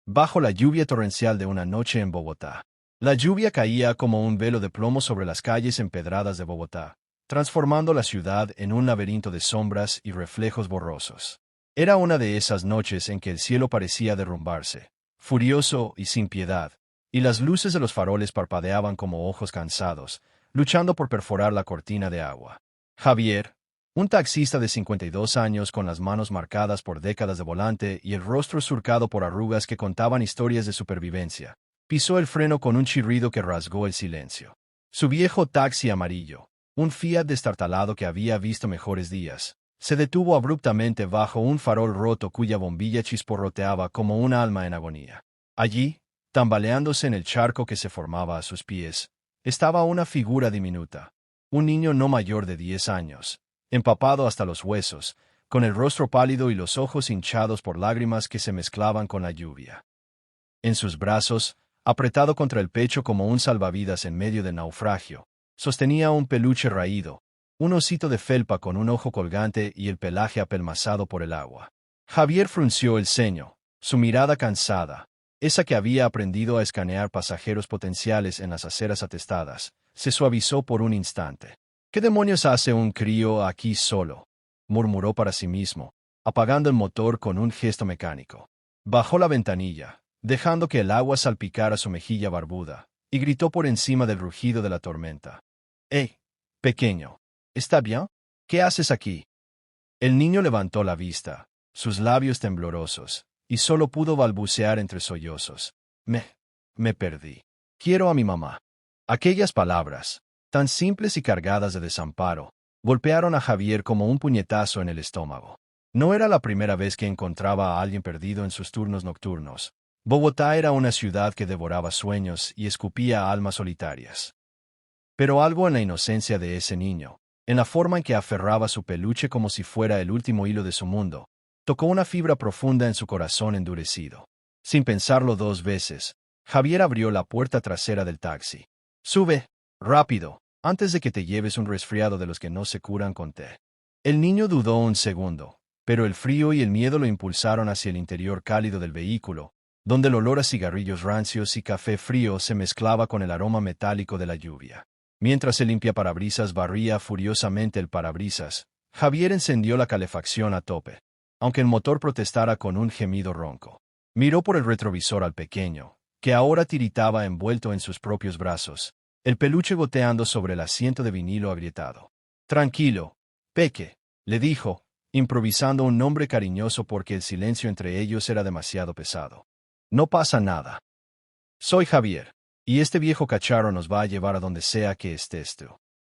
bajo la lluvia torrencial de una noche en Bogotá. La lluvia caía como un velo de plomo sobre las calles empedradas de Bogotá, transformando la ciudad en un laberinto de sombras y reflejos borrosos. Era una de esas noches en que el cielo parecía derrumbarse, furioso y sin piedad, y las luces de los faroles parpadeaban como ojos cansados, luchando por perforar la cortina de agua. Javier, un taxista de 52 años con las manos marcadas por décadas de volante y el rostro surcado por arrugas que contaban historias de supervivencia, pisó el freno con un chirrido que rasgó el silencio. Su viejo taxi amarillo, un Fiat destartalado que había visto mejores días, se detuvo abruptamente bajo un farol roto cuya bombilla chisporroteaba como un alma en agonía. Allí, tambaleándose en el charco que se formaba a sus pies, estaba una figura diminuta, un niño no mayor de 10 años, empapado hasta los huesos, con el rostro pálido y los ojos hinchados por lágrimas que se mezclaban con la lluvia. En sus brazos, apretado contra el pecho como un salvavidas en medio del naufragio, sostenía un peluche raído, un osito de felpa con un ojo colgante y el pelaje apelmazado por el agua. Javier frunció el ceño, su mirada cansada, esa que había aprendido a escanear pasajeros potenciales en las aceras atestadas, se suavizó por un instante. ¿Qué demonios hace un crío aquí solo?, murmuró para sí mismo, apagando el motor con un gesto mecánico. Bajó la ventanilla, dejando que el agua salpicara su mejilla barbuda, y gritó por encima del rugido de la tormenta. Pequeño, ¿está bien? ¿Qué haces aquí? El niño levantó la vista, sus labios temblorosos, y solo pudo balbucear entre sollozos. Me perdí. Quiero a mi mamá. Aquellas palabras, tan simples y cargadas de desamparo, golpearon a Javier como un puñetazo en el estómago. No era la primera vez que encontraba a alguien perdido en sus turnos nocturnos. Bogotá era una ciudad que devoraba sueños y escupía almas solitarias. Pero algo en la inocencia de ese niño, en la forma en que aferraba su peluche como si fuera el último hilo de su mundo, tocó una fibra profunda en su corazón endurecido. Sin pensarlo dos veces, Javier abrió la puerta trasera del taxi. «Sube, rápido, antes de que te lleves un resfriado de los que no se curan con té». El niño dudó un segundo, pero el frío y el miedo lo impulsaron hacia el interior cálido del vehículo, donde el olor a cigarrillos rancios y café frío se mezclaba con el aroma metálico de la lluvia. Mientras el limpiaparabrisas barría furiosamente el parabrisas, Javier encendió la calefacción a tope, aunque el motor protestara con un gemido ronco. Miró por el retrovisor al pequeño, que ahora tiritaba envuelto en sus propios brazos, el peluche goteando sobre el asiento de vinilo agrietado. «Tranquilo, Peque», le dijo, improvisando un nombre cariñoso porque el silencio entre ellos era demasiado pesado. «No pasa nada. Soy Javier, y este viejo cacharro nos va a llevar a donde sea que estés tú.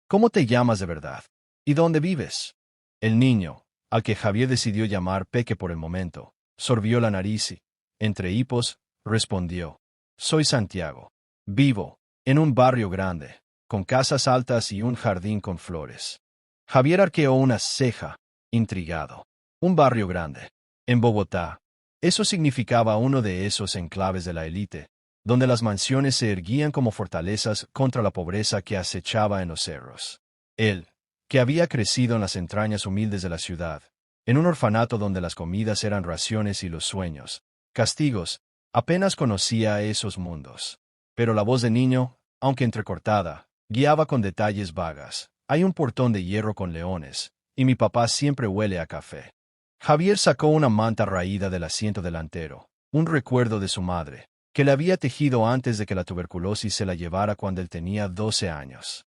¿Cómo te llamas de verdad? ¿Y dónde vives?» El niño, al que Javier decidió llamar Peque por el momento, sorbió la nariz y, entre hipos, respondió: «Soy Santiago. Vivo en un barrio grande, con casas altas y un jardín con flores». Javier arqueó una ceja, intrigado. Un barrio grande. En Bogotá. Eso significaba uno de esos enclaves de la élite, donde las mansiones se erguían como fortalezas contra la pobreza que acechaba en los cerros. Él, que había crecido en las entrañas humildes de la ciudad, en un orfanato donde las comidas eran raciones y los sueños, castigos, apenas conocía esos mundos. Pero la voz de niño, aunque entrecortada, guiaba con detalles vagas. «Hay un portón de hierro con leones, y mi papá siempre huele a café». Javier sacó una manta raída del asiento delantero, un recuerdo de su madre, que le había tejido antes de que la tuberculosis se la llevara cuando él tenía 12 años.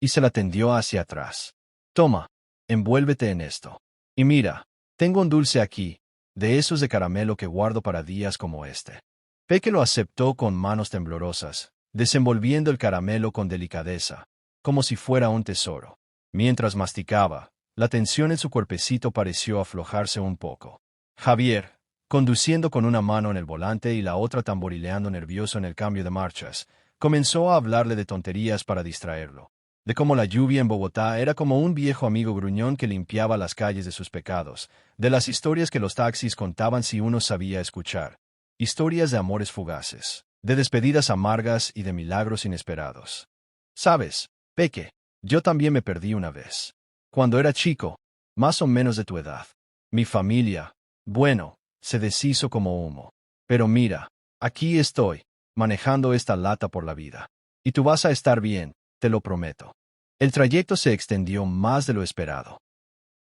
Y se la tendió hacia atrás. «Toma, envuélvete en esto. Y mira, tengo un dulce aquí, de esos de caramelo que guardo para días como este». Peque lo aceptó con manos temblorosas, desenvolviendo el caramelo con delicadeza, como si fuera un tesoro. Mientras masticaba, la tensión en su cuerpecito pareció aflojarse un poco. Javier, conduciendo con una mano en el volante y la otra tamborileando nervioso en el cambio de marchas, comenzó a hablarle de tonterías para distraerlo, de cómo la lluvia en Bogotá era como un viejo amigo gruñón que limpiaba las calles de sus pecados, de las historias que los taxis contaban si uno sabía escuchar, historias de amores fugaces, de despedidas amargas y de milagros inesperados. «¿Sabes, Peque? Yo también me perdí una vez. Cuando era chico, más o menos de tu edad. Mi familia, bueno, se deshizo como humo. Pero mira, aquí estoy, manejando esta lata por la vida. Y tú vas a estar bien, te lo prometo. El trayecto se extendió más de lo esperado.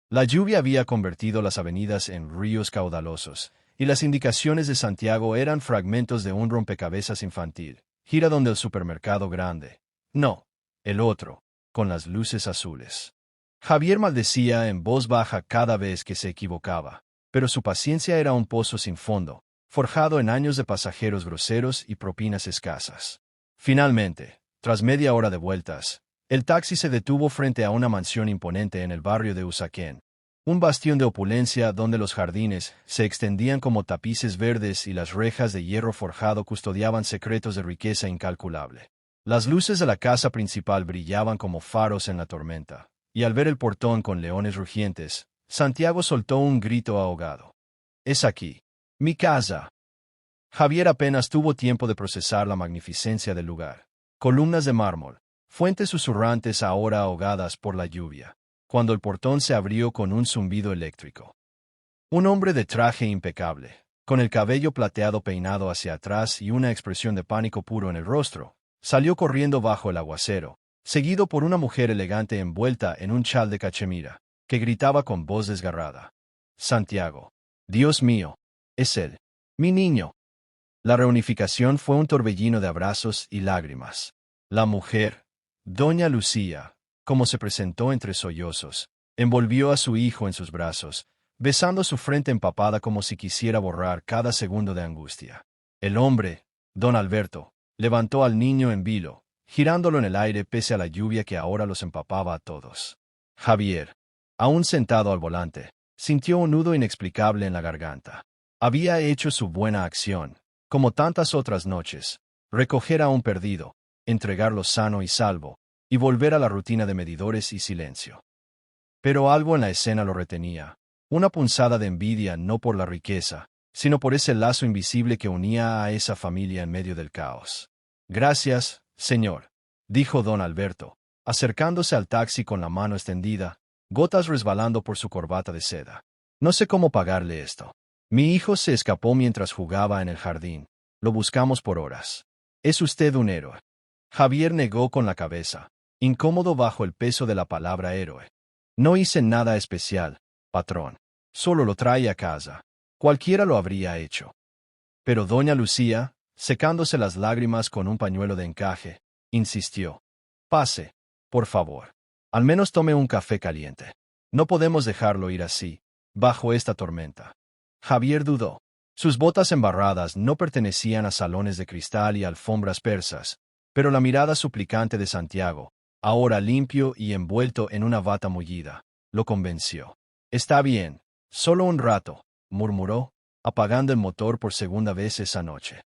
La lluvia había convertido las avenidas en ríos caudalosos, y las indicaciones de Santiago eran fragmentos de un rompecabezas infantil. Gira donde el supermercado grande. No, el otro, con las luces azules. Javier maldecía en voz baja cada vez que se equivocaba, pero su paciencia era un pozo sin fondo, forjado en años de pasajeros groseros y propinas escasas. Finalmente, tras media hora de vueltas, el taxi se detuvo frente a una mansión imponente en el barrio de Usaquén, un bastión de opulencia donde los jardines se extendían como tapices verdes y las rejas de hierro forjado custodiaban secretos de riqueza incalculable. Las luces de la casa principal brillaban como faros en la tormenta, y al ver el portón con leones rugientes, Santiago soltó un grito ahogado. «Es aquí. Mi casa». Javier apenas tuvo tiempo de procesar la magnificencia del lugar. Columnas de mármol, fuentes susurrantes ahora ahogadas por la lluvia, cuando el portón se abrió con un zumbido eléctrico. Un hombre de traje impecable, con el cabello plateado peinado hacia atrás y una expresión de pánico puro en el rostro, salió corriendo bajo el aguacero, seguido por una mujer elegante envuelta en un chal de cachemira, que gritaba con voz desgarrada. «Santiago. Dios mío. Es él. Mi niño». La reunificación fue un torbellino de abrazos y lágrimas. La mujer, doña Lucía, como se presentó entre sollozos, envolvió a su hijo en sus brazos, besando su frente empapada como si quisiera borrar cada segundo de angustia. El hombre, don Alberto, levantó al niño en vilo, girándolo en el aire pese a la lluvia que ahora los empapaba a todos. Javier, aún sentado al volante, sintió un nudo inexplicable en la garganta. Había hecho su buena acción, como tantas otras noches, recoger a un perdido, entregarlo sano y salvo, y volver a la rutina de medidores y silencio. Pero algo en la escena lo retenía, una punzada de envidia no por la riqueza, sino por ese lazo invisible que unía a esa familia en medio del caos. «Gracias, señor», dijo don Alberto, acercándose al taxi con la mano extendida, gotas resbalando por su corbata de seda. «No sé cómo pagarle esto. Mi hijo se escapó mientras jugaba en el jardín. Lo buscamos por horas. Es usted un héroe». Javier negó con la cabeza, incómodo bajo el peso de la palabra héroe. «No hice nada especial, patrón. Solo lo trae a casa. Cualquiera lo habría hecho». Pero doña Lucía, secándose las lágrimas con un pañuelo de encaje, insistió. «Pase, por favor. Al menos tome un café caliente. No podemos dejarlo ir así, bajo esta tormenta». Javier dudó. Sus botas embarradas no pertenecían a salones de cristal y alfombras persas, pero la mirada suplicante de Santiago, ahora limpio y envuelto en una bata mullida, lo convenció. «Está bien, solo un rato», murmuró, apagando el motor por segunda vez esa noche.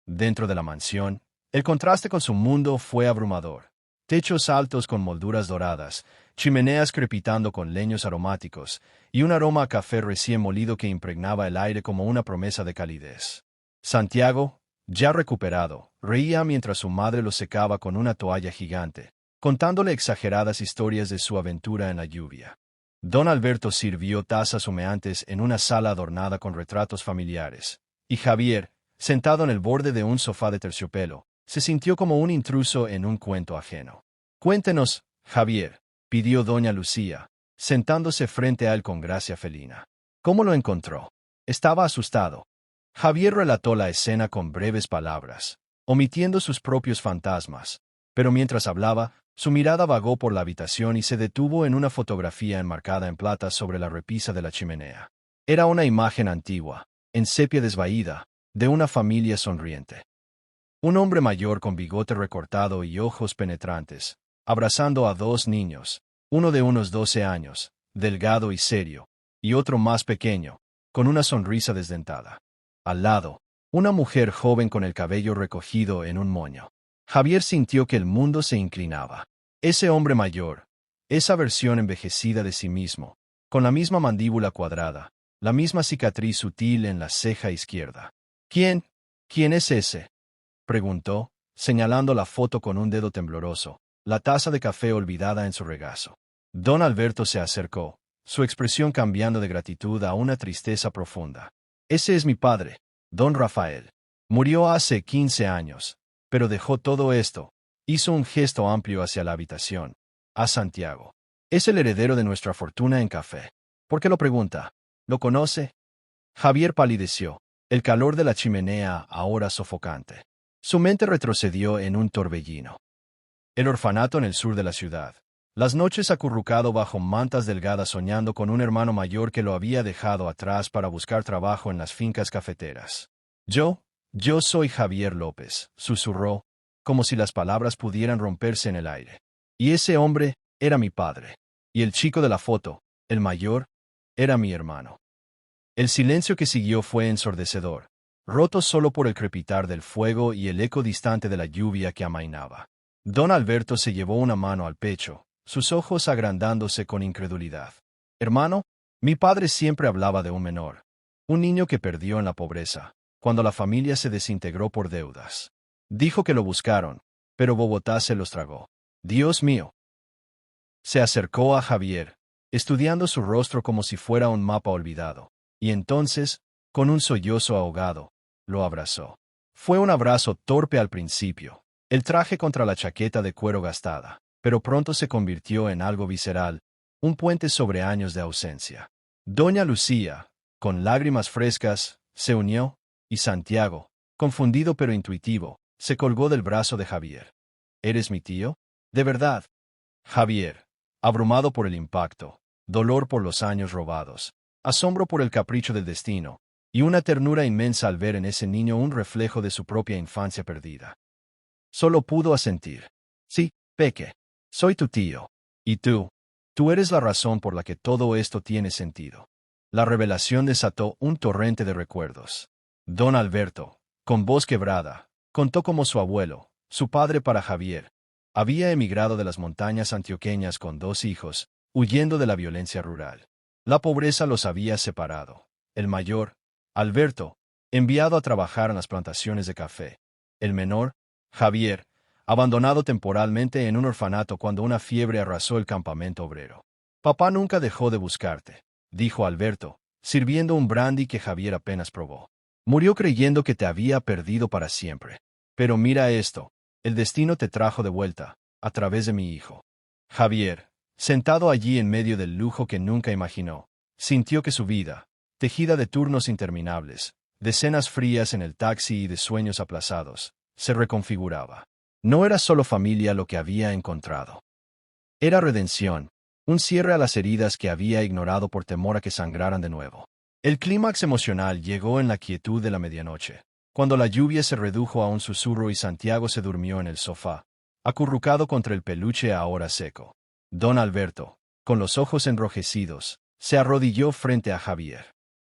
Dentro de la mansión, el contraste con su mundo fue abrumador. Techos altos con molduras doradas, chimeneas crepitando con leños aromáticos, y un aroma a café recién molido que impregnaba el aire como una promesa de calidez. Santiago, ya recuperado, reía mientras su madre lo secaba con una toalla gigante, contándole exageradas historias de su aventura en la lluvia. Don Alberto sirvió tazas humeantes en una sala adornada con retratos familiares, y Javier, sentado en el borde de un sofá de terciopelo, se sintió como un intruso en un cuento ajeno. «Cuéntenos, Javier», pidió doña Lucía, sentándose frente a él con gracia felina. «¿Cómo lo encontró?» Estaba asustado. Javier relató la escena con breves palabras, omitiendo sus propios fantasmas, pero mientras hablaba, su mirada vagó por la habitación y se detuvo en una fotografía enmarcada en plata sobre la repisa de la chimenea. Era una imagen antigua, en sepia desvaída, de una familia sonriente. Un hombre mayor con bigote recortado y ojos penetrantes, abrazando a dos niños, uno de unos 12 años, delgado y serio, y otro más pequeño, con una sonrisa desdentada. Al lado, una mujer joven con el cabello recogido en un moño. Javier sintió que el mundo se inclinaba. Ese hombre mayor, esa versión envejecida de sí mismo, con la misma mandíbula cuadrada, la misma cicatriz sutil en la ceja izquierda. «¿Quién? ¿Quién es ese?», preguntó, señalando la foto con un dedo tembloroso, la taza de café olvidada en su regazo. Don Alberto se acercó, su expresión cambiando de gratitud a una tristeza profunda. «Ese es mi padre», Don Rafael. Murió hace 15 años, pero dejó todo esto. Hizo un gesto amplio hacia la habitación. A Santiago. Es el heredero de nuestra fortuna en café. ¿Por qué lo pregunta? ¿Lo conoce? Javier palideció. El calor de la chimenea ahora sofocante. Su mente retrocedió en un torbellino. El orfanato en el sur de la ciudad. Las noches acurrucado bajo mantas delgadas soñando con un hermano mayor que lo había dejado atrás para buscar trabajo en las fincas cafeteras. Yo soy Javier López, susurró, como si las palabras pudieran romperse en el aire. Y ese hombre era mi padre. Y el chico de la foto, el mayor, era mi hermano. El silencio que siguió fue ensordecedor, roto solo por el crepitar del fuego y el eco distante de la lluvia que amainaba. Don Alberto se llevó una mano al pecho, sus ojos agrandándose con incredulidad. Hermano, mi padre siempre hablaba de un menor, un niño que perdió en la pobreza, cuando la familia se desintegró por deudas. Dijo que lo buscaron, pero Bogotá se los tragó. Dios mío. Se acercó a Javier, estudiando su rostro como si fuera un mapa olvidado, y entonces, con un sollozo ahogado, lo abrazó. Fue un abrazo torpe al principio, el traje contra la chaqueta de cuero gastada, pero pronto se convirtió en algo visceral, un puente sobre años de ausencia. Doña Lucía, con lágrimas frescas, se unió, y Santiago, confundido pero intuitivo, se colgó del brazo de Javier. ¿Eres mi tío? ¿De verdad? Javier, abrumado por el impacto, dolor por los años robados, asombro por el capricho del destino, y una ternura inmensa al ver en ese niño un reflejo de su propia infancia perdida. Solo pudo asentir. Sí, Peque, soy tu tío. Y tú eres la razón por la que todo esto tiene sentido. La revelación desató un torrente de recuerdos. Don Alberto, con voz quebrada, contó cómo su abuelo, su padre para Javier, había emigrado de las montañas antioqueñas con 2 hijos, huyendo de la violencia rural. La pobreza los había separado. El mayor, Alberto, enviado a trabajar en las plantaciones de café. El menor, Javier, abandonado temporalmente en un orfanato cuando una fiebre arrasó el campamento obrero. Papá nunca dejó de buscarte, dijo Alberto, sirviendo un brandy que Javier apenas probó. Murió creyendo que te había perdido para siempre. Pero mira esto, el destino te trajo de vuelta, a través de mi hijo. Javier, sentado allí en medio del lujo que nunca imaginó, sintió que su vida, tejida de turnos interminables, de cenas frías en el taxi y de sueños aplazados, se reconfiguraba. No era solo familia lo que había encontrado. Era redención, un cierre a las heridas que había ignorado por temor a que sangraran de nuevo. El clímax emocional llegó en la quietud de la medianoche, cuando la lluvia se redujo a un susurro y Santiago se durmió en el sofá, acurrucado contra el peluche ahora seco. Don Alberto, con los ojos enrojecidos, se arrodilló frente a Javier.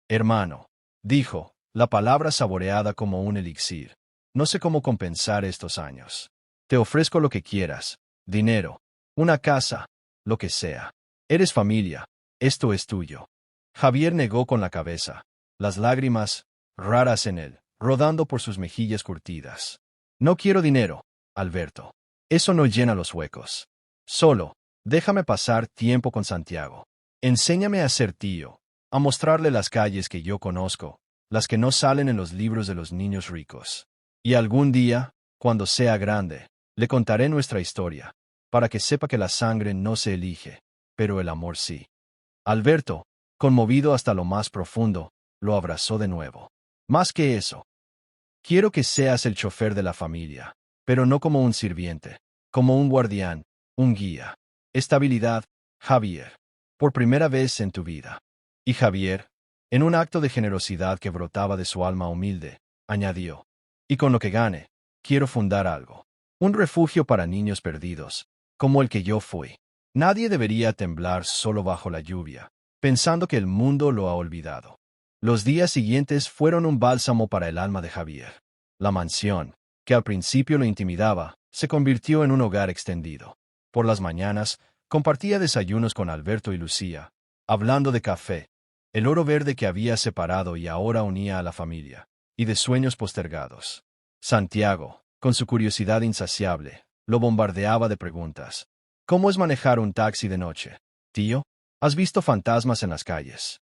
Hermano, dijo, la palabra saboreada como un elixir. No sé cómo compensar estos años. Te ofrezco lo que quieras, dinero, una casa, lo que sea. Eres familia, esto es tuyo. Javier negó con la cabeza, las lágrimas, raras en él, rodando por sus mejillas curtidas. No quiero dinero, Alberto. Eso no llena los huecos. Solo, déjame pasar tiempo con Santiago. Enséñame a ser tío, a mostrarle las calles que yo conozco, las que no salen en los libros de los niños ricos. Y algún día, cuando sea grande, le contaré nuestra historia, para que sepa que la sangre no se elige, pero el amor sí. Alberto, conmovido hasta lo más profundo, lo abrazó de nuevo. Más que eso, quiero que seas el chofer de la familia, pero no como un sirviente, como un guardián, un guía. Estabilidad, Javier. Por primera vez en tu vida. Y Javier, en un acto de generosidad que brotaba de su alma humilde, añadió, y con lo que gane, quiero fundar algo. Un refugio para niños perdidos, como el que yo fui. Nadie debería temblar solo bajo la lluvia, pensando que el mundo lo ha olvidado. Los días siguientes fueron un bálsamo para el alma de Javier. La mansión, que al principio lo intimidaba, se convirtió en un hogar extendido. Por las mañanas, compartía desayunos con Alberto y Lucía, hablando de café, el oro verde que había separado y ahora unía a la familia, y de sueños postergados. Santiago, con su curiosidad insaciable, lo bombardeaba de preguntas. ¿Cómo es manejar un taxi de noche? Tío, ¿has visto fantasmas en las calles?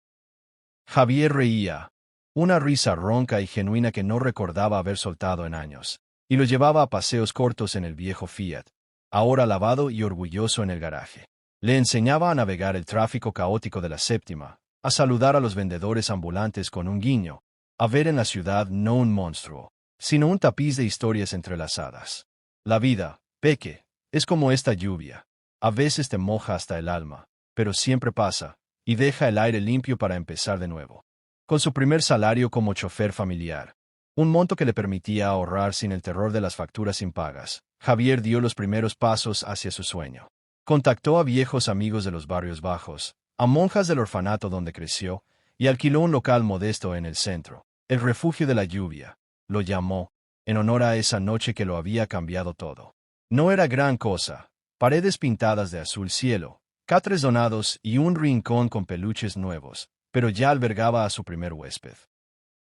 Javier reía. una risa ronca y genuina que no recordaba haber soltado en años, y lo llevaba a paseos cortos en el viejo Fiat, ahora lavado y orgulloso en el garaje. Le enseñaba a navegar el tráfico caótico de la séptima, a saludar a los vendedores ambulantes con un guiño, a ver en la ciudad no un monstruo, sino un tapiz de historias entrelazadas. La vida, Peque, es como esta lluvia. A veces te moja hasta el alma, pero siempre pasa, y deja el aire limpio para empezar de nuevo. Con su primer salario como chofer familiar, un monto que le permitía ahorrar sin el terror de las facturas impagas, Javier dio los primeros pasos hacia su sueño. Contactó a viejos amigos de los barrios bajos, a monjas del orfanato donde creció, y alquiló un local modesto en el centro, el refugio de la lluvia. Lo llamó, en honor a esa noche que lo había cambiado todo. No era gran cosa, paredes pintadas de azul cielo, catres donados y un rincón con peluches nuevos, pero ya albergaba a su primer huésped.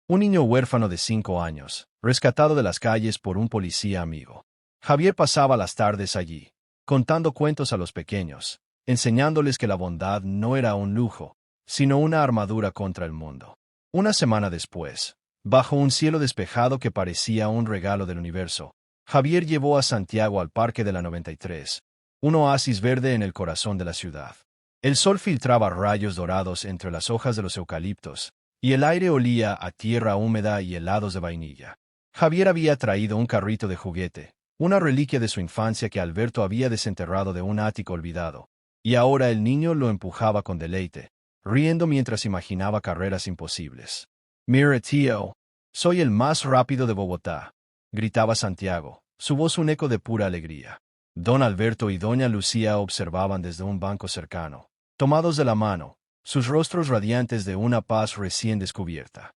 Un niño huérfano de 5 años, rescatado de las calles por un policía amigo. Javier pasaba las tardes allí, contando cuentos a los pequeños, enseñándoles que la bondad no era un lujo, sino una armadura contra el mundo. Una semana después, bajo un cielo despejado que parecía un regalo del universo, Javier llevó a Santiago al Parque de la 93, un oasis verde en el corazón de la ciudad. El sol filtraba rayos dorados entre las hojas de los eucaliptos, y el aire olía a tierra húmeda y helados de vainilla. Javier había traído un carrito de juguete, una reliquia de su infancia que Alberto había desenterrado de un ático olvidado, y ahora el niño lo empujaba con deleite, riendo mientras imaginaba carreras imposibles. «Mira, tío, soy el más rápido de Bogotá», gritaba Santiago, su voz un eco de pura alegría. Don Alberto y doña Lucía observaban desde un banco cercano, tomados de la mano, sus rostros radiantes de una paz recién descubierta.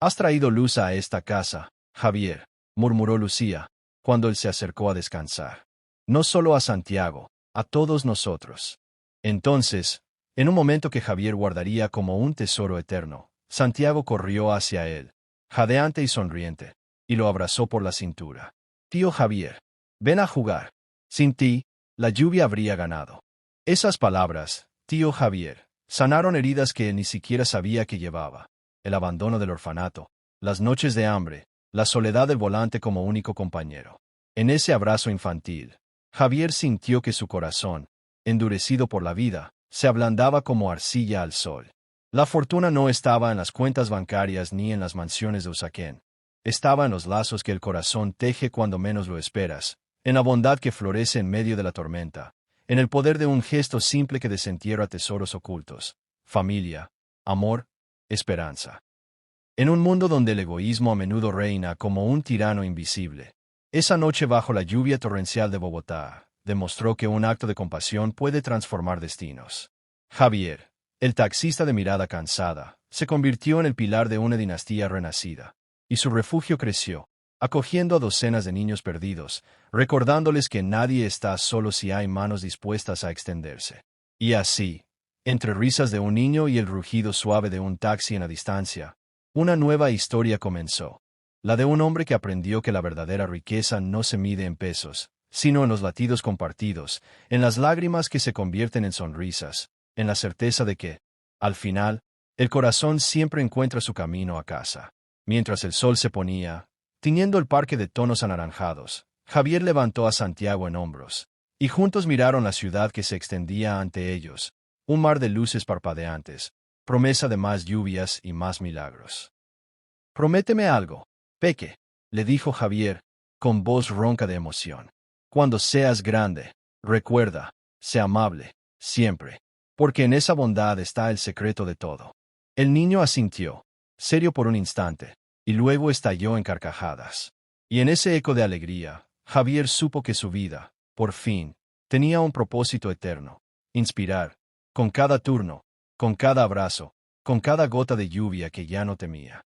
«Has traído luz a esta casa, Javier», murmuró Lucía, cuando él se acercó a descansar. «No solo a Santiago, a todos nosotros». Entonces, en un momento que Javier guardaría como un tesoro eterno, Santiago corrió hacia él, jadeante y sonriente, y lo abrazó por la cintura. «Tío Javier, ven a jugar. Sin ti, la lluvia habría ganado». Esas palabras, tío Javier, sanaron heridas que él ni siquiera sabía que llevaba. El abandono del orfanato, las noches de hambre, la soledad del volante como único compañero. En ese abrazo infantil, Javier sintió que su corazón, endurecido por la vida, se ablandaba como arcilla al sol. La fortuna no estaba en las cuentas bancarias ni en las mansiones de Usaquén. Estaba en los lazos que el corazón teje cuando menos lo esperas, en la bondad que florece en medio de la tormenta, en el poder de un gesto simple que desentierra tesoros ocultos, familia, amor, esperanza. En un mundo donde el egoísmo a menudo reina como un tirano invisible, esa noche bajo la lluvia torrencial de Bogotá, demostró que un acto de compasión puede transformar destinos. Javier, el taxista de mirada cansada, se convirtió en el pilar de una dinastía renacida, y su refugio creció, acogiendo a docenas de niños perdidos, recordándoles que nadie está solo si hay manos dispuestas a extenderse. Y así, entre risas de un niño y el rugido suave de un taxi en la distancia, una nueva historia comenzó, la de un hombre que aprendió que la verdadera riqueza no se mide en pesos, sino en los latidos compartidos, en las lágrimas que se convierten en sonrisas, en la certeza de que, al final, el corazón siempre encuentra su camino a casa. Mientras el sol se ponía, tiñendo el parque de tonos anaranjados, Javier levantó a Santiago en hombros, y juntos miraron la ciudad que se extendía ante ellos, un mar de luces parpadeantes, promesa de más lluvias y más milagros. «Prométeme algo, Peque», le dijo Javier, con voz ronca de emoción. «Cuando seas grande, recuerda, sé amable, siempre, porque en esa bondad está el secreto de todo». El niño asintió, serio por un instante, y luego estalló en carcajadas. Y en ese eco de alegría, Javier supo que su vida, por fin, tenía un propósito eterno: inspirar, con cada turno, con cada abrazo, con cada gota de lluvia que ya no temía.